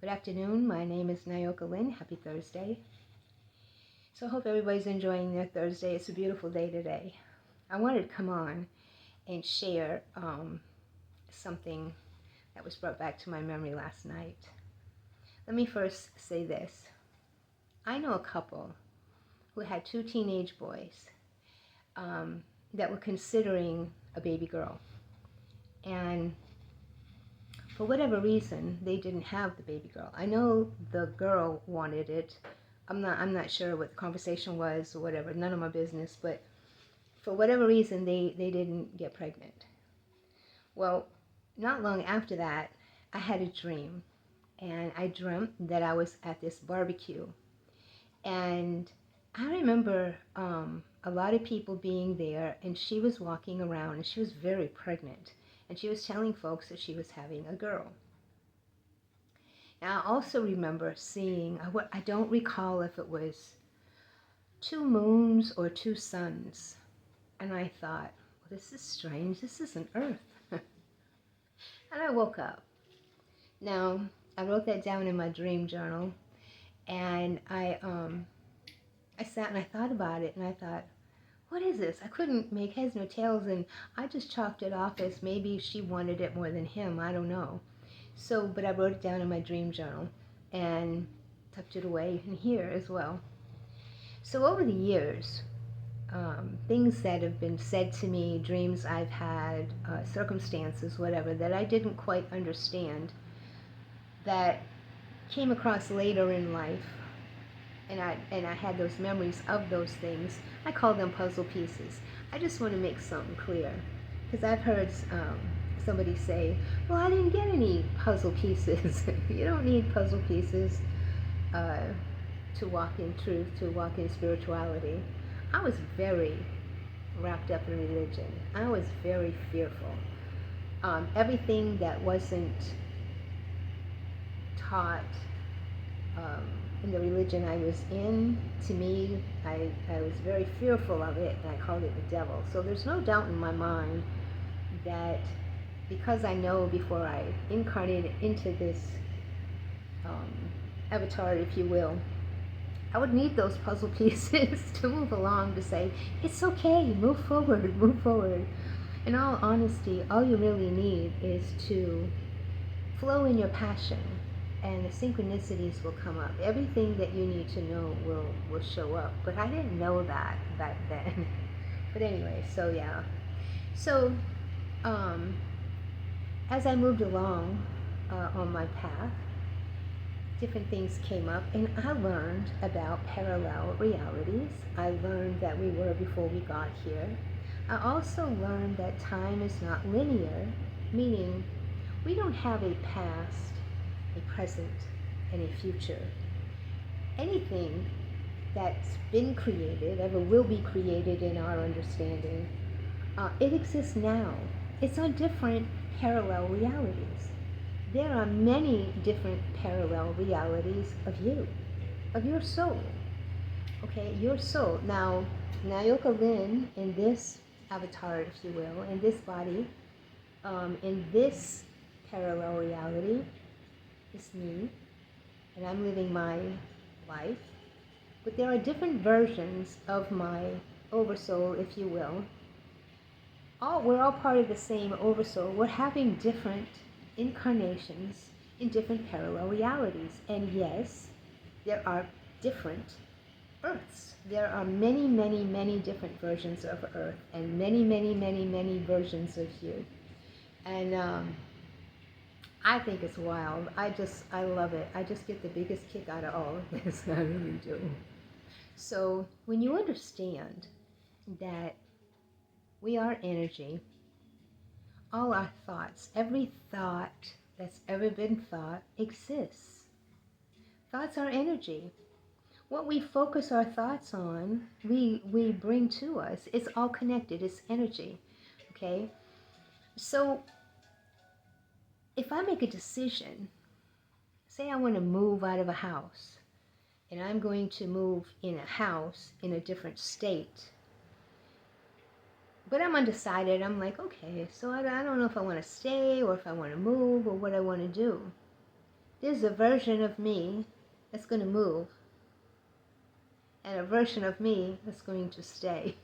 Good afternoon. My name is Nyoka Lynn. Happy Thursday. So I hope everybody's enjoying their Thursday. It's a beautiful day today. I wanted to come on and share something that was brought back to my memory last night. Let me first say this. I know a couple who had two teenage boys that were considering a baby girl. And for whatever reason, they didn't have the baby girl. I know the girl wanted it. I'm not sure what the conversation was or whatever. None of my business. But for whatever reason, they didn't get pregnant. Well, not long after that, I had a dream. And I dreamt that I was at this barbecue. And I remember a lot of people being there. And she was walking around. And she was very pregnant. And she was telling folks that she was having a girl. Now, I also remember seeing, I don't recall if it was two moons or two suns. And I thought, well, this is strange. This isn't Earth. And I woke up. Now, I wrote that down in my dream journal. And I sat and I thought about it. And I thought, what is this? I couldn't make heads nor tails. And I just chalked it off as maybe she wanted it more than him. I don't know. So, but I wrote it down in my dream journal and tucked it away in here as well. So over the years, things that have been said to me, dreams I've had, circumstances, whatever, that I didn't quite understand, that came across later in life, and I had those memories of those things. I call them puzzle pieces. I just want to make something clear, because I've heard somebody say, well, I didn't get any puzzle pieces. You don't need puzzle pieces to walk in truth, to walk in spirituality. I was very wrapped up in religion. I was very fearful. Everything that wasn't taught in the religion I was in, to me, I was very fearful of it, and I called it the devil. So there's no doubt in my mind that because I know before I incarnated into this avatar, if you will, I would need those puzzle pieces to move along, to say, it's okay, move forward, move forward. In all honesty, all you really need is to flow in your passion, and the synchronicities will come up. Everything that you need to know will show up. But I didn't know that back then. But anyway, so yeah. So as I moved along on my path, different things came up, and I learned about parallel realities. I learned that we were before we got here. I also learned that time is not linear, meaning we don't have a past, a present, and a future. Anything that's been created, ever will be created in our understanding, it exists now. It's on different parallel realities. There are many different parallel realities of you, of your soul. Okay, your soul. Now, Nyoka Lynn, in this avatar, if you will, in this body, in this parallel reality, is me, and I'm living my life. But there are different versions of my oversoul, if you will. We're all part of the same oversoul. We're having different incarnations in different parallel realities. And yes, there are different Earths. There are many, many, many different versions of Earth, and many, many, many, many versions of you. And I think it's wild. I love it. I just get the biggest kick out of all of this. I really do. So when you understand that we are energy, all our thoughts, every thought that's ever been thought exists. Thoughts are energy. What we focus our thoughts on, we bring to us. It's all connected. It's energy. Okay? So if I make a decision, say I want to move out of a house, and I'm going to move in a house in a different state, but I'm undecided. I'm like, okay, so I don't know if I want to stay or if I want to move or what I want to do. There's a version of me that's going to move, and a version of me that's going to stay.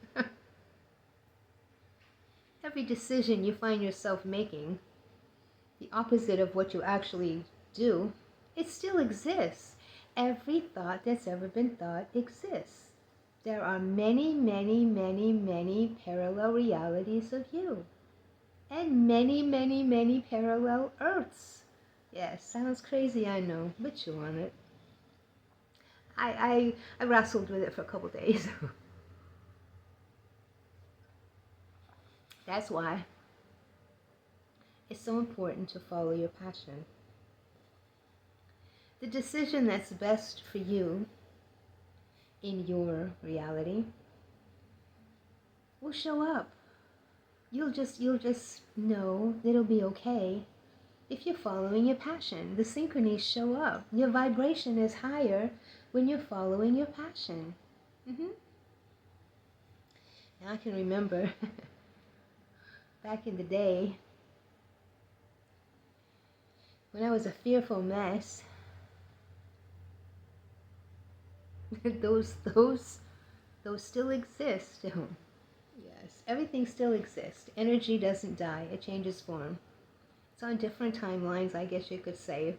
Every decision you find yourself making, the opposite of what you actually do, it still exists. Every thought that's ever been thought exists. There are many, many, many, many parallel realities of you. And many, many, many parallel Earths. Yes, sounds crazy, I know, but chew on it. I wrestled with it for a couple days. That's why it's so important to follow your passion. The decision that's best for you in your reality will show up. You'll just know that it'll be okay if you're following your passion. The synchronies show up. Your vibration is higher when you're following your passion. Now I can remember back in the day when I was a fearful mess. those still exist. Yes, everything still exists. Energy doesn't die, it changes form. It's on different timelines, I guess you could say.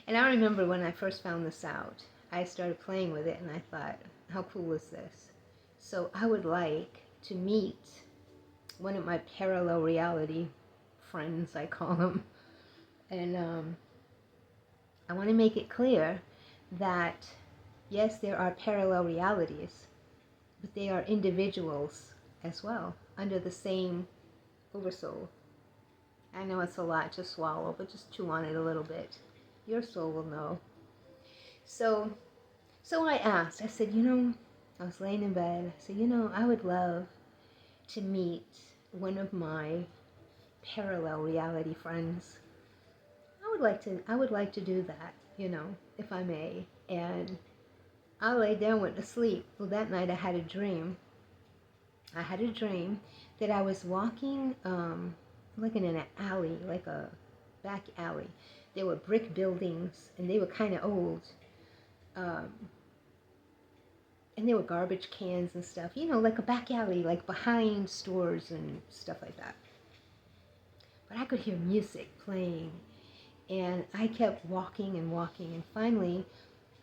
And I remember when I first found this out, I started playing with it and I thought, how cool is this? So I would like to meet one of my parallel reality friends, I call them. And I want to make it clear that yes, there are parallel realities, but they are individuals as well, under the same oversoul. I know it's a lot to swallow, but just chew on it a little bit. Your soul will know. So I asked, I said, I was laying in bed, I said, I would love to meet one of my parallel reality friends. I would like to do that, if I may. And I lay down, went to sleep. Well, that night I had a dream. I had a dream that I was walking like in an alley, like a back alley. There were brick buildings, and they were kind of old. And there were garbage cans and stuff, like a back alley, like behind stores and stuff like that. But I could hear music playing, and I kept walking and walking, and finally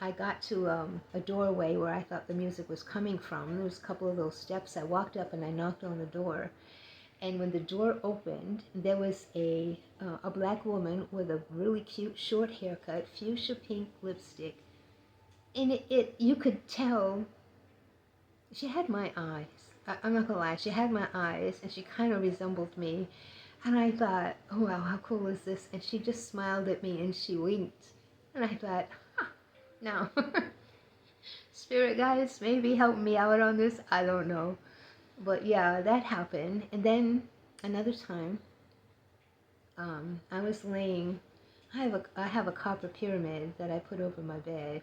I got to a doorway where I thought the music was coming from. There was a couple of those steps. I walked up and I knocked on the door. And when the door opened, there was a black woman with a really cute short haircut, fuchsia pink lipstick. And you could tell she had my eyes. I'm not gonna lie, she had my eyes, and she kind of resembled me. And I thought, oh wow, how cool is this? And she just smiled at me and she winked. And I thought, no. Spirit guides, maybe help me out on this. I don't know. But yeah, that happened. And then another time, I was laying, I have a copper pyramid that I put over my bed.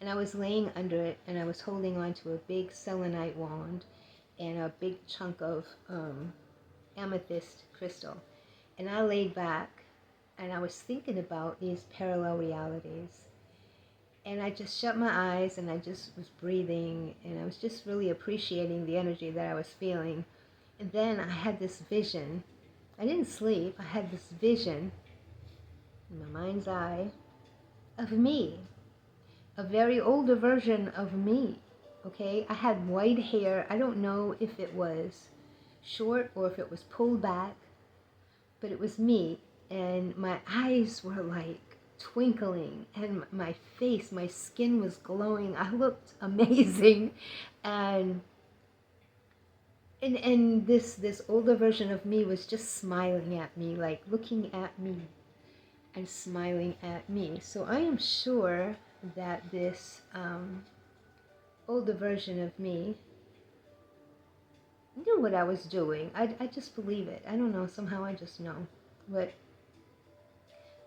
And I was laying under it, and I was holding on to a big selenite wand and a big chunk of amethyst crystal. And I laid back, and I was thinking about these parallel realities. And I just shut my eyes, and I just was breathing, and I was just really appreciating the energy that I was feeling. And then I had this vision. I didn't sleep. I had this vision in my mind's eye of me, a very older version of me. Okay, I had white hair. I don't know if it was short or if it was pulled back, but it was me, and my eyes were like twinkling, and my face, my skin was glowing. I looked amazing. And this older version of me was just smiling at me, like looking at me and smiling at me. So I am sure that this older version of me knew what I was doing. I just believe it. I don't know, somehow I just know. But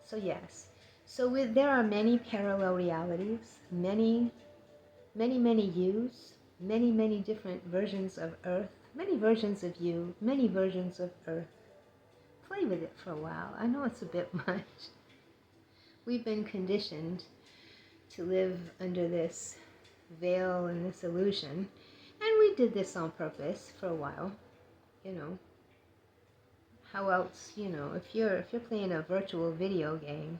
so yes. So there are many parallel realities, many yous, many different versions of Earth, many versions of you, many versions of Earth. Play with it for a while. I know it's a bit much, We've been conditioned to live under this veil and this illusion. And we did this on purpose for a while, you know. How else, you know, if you're playing a virtual video game,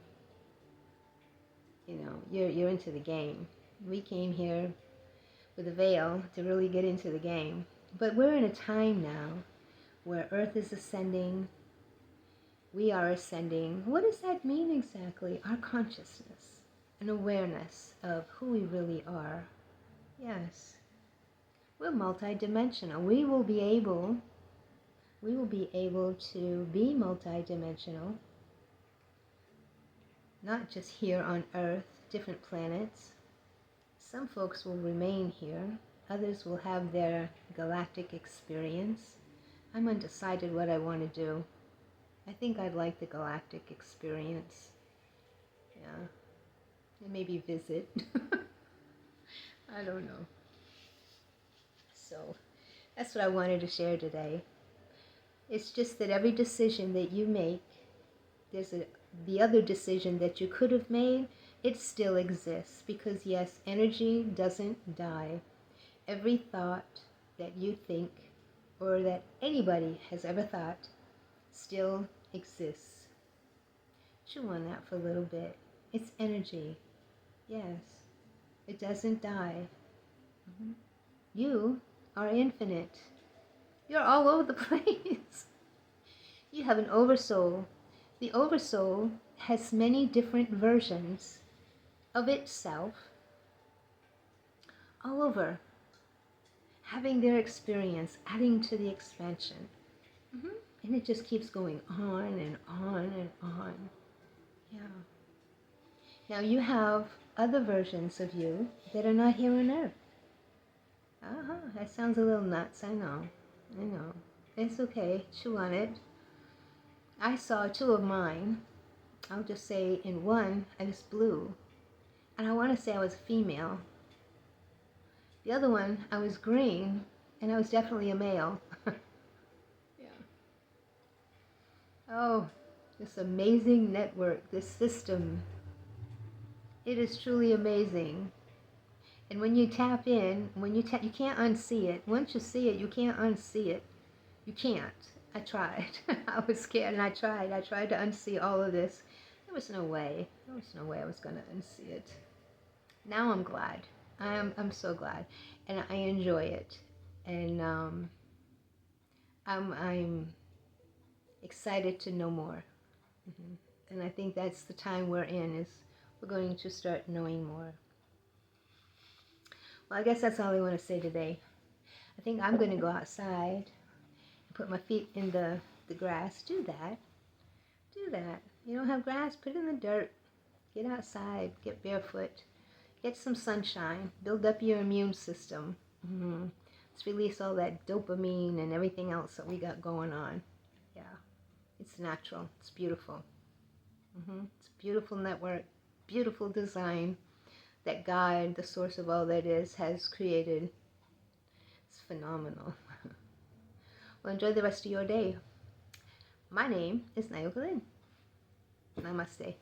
you know, you're into the game. We came here with a veil to really get into the game. But we're in a time now where Earth is ascending, we are ascending. What does that mean exactly? Our consciousness, an awareness of who we really are. Yes, we're multidimensional. We will be able to be multidimensional, not just here on Earth, different planets. Some folks will remain here. Others will have their galactic experience. I'm undecided what I want to do. I think I'd like the galactic experience. Yeah. And maybe visit. I don't know. So that's what I wanted to share today. It's just that every decision that you make, the other decision that you could have made, it still exists. Because yes, energy doesn't die. Every thought that you think, or that anybody has ever thought, still exists. Chew on that for a little bit. It's energy. Yes. It doesn't die. You are infinite. You're all over the place. You have an oversoul. The oversoul has many different versions of itself all over, having their experience, adding to the expansion. And it just keeps going on and on and on. Yeah. Now you have other versions of you that are not here on Earth. That sounds a little nuts, I know. It's okay, chew on it. I saw two of mine. I'll just say in one, I was blue. And I want to say I was female. The other one, I was green, and I was definitely a male. Yeah. Oh, this amazing network, this system. It is truly amazing. And when you tap in, you can't unsee it. Once you see it, you can't unsee it. You can't. I tried. I was scared and I tried. I tried to unsee all of this. There was no way. There was no way I was going to unsee it. Now I'm glad. I'm so glad. And I enjoy it. And I'm excited to know more. And I think that's the time we're in, is we're going to start knowing more. Well, I guess that's all I want to say today. I think I'm going to go outside and put my feet in the grass. Do that. Do that. You don't have grass? Put it in the dirt. Get outside. Get barefoot. Get some sunshine. Build up your immune system. Let's release all that dopamine and everything else that we got going on. Yeah. It's natural. It's beautiful. It's a beautiful network. Beautiful design that God, the source of all that is, has created. It's phenomenal. Well, enjoy the rest of your day. My name is Nayoka Lynn. Namaste.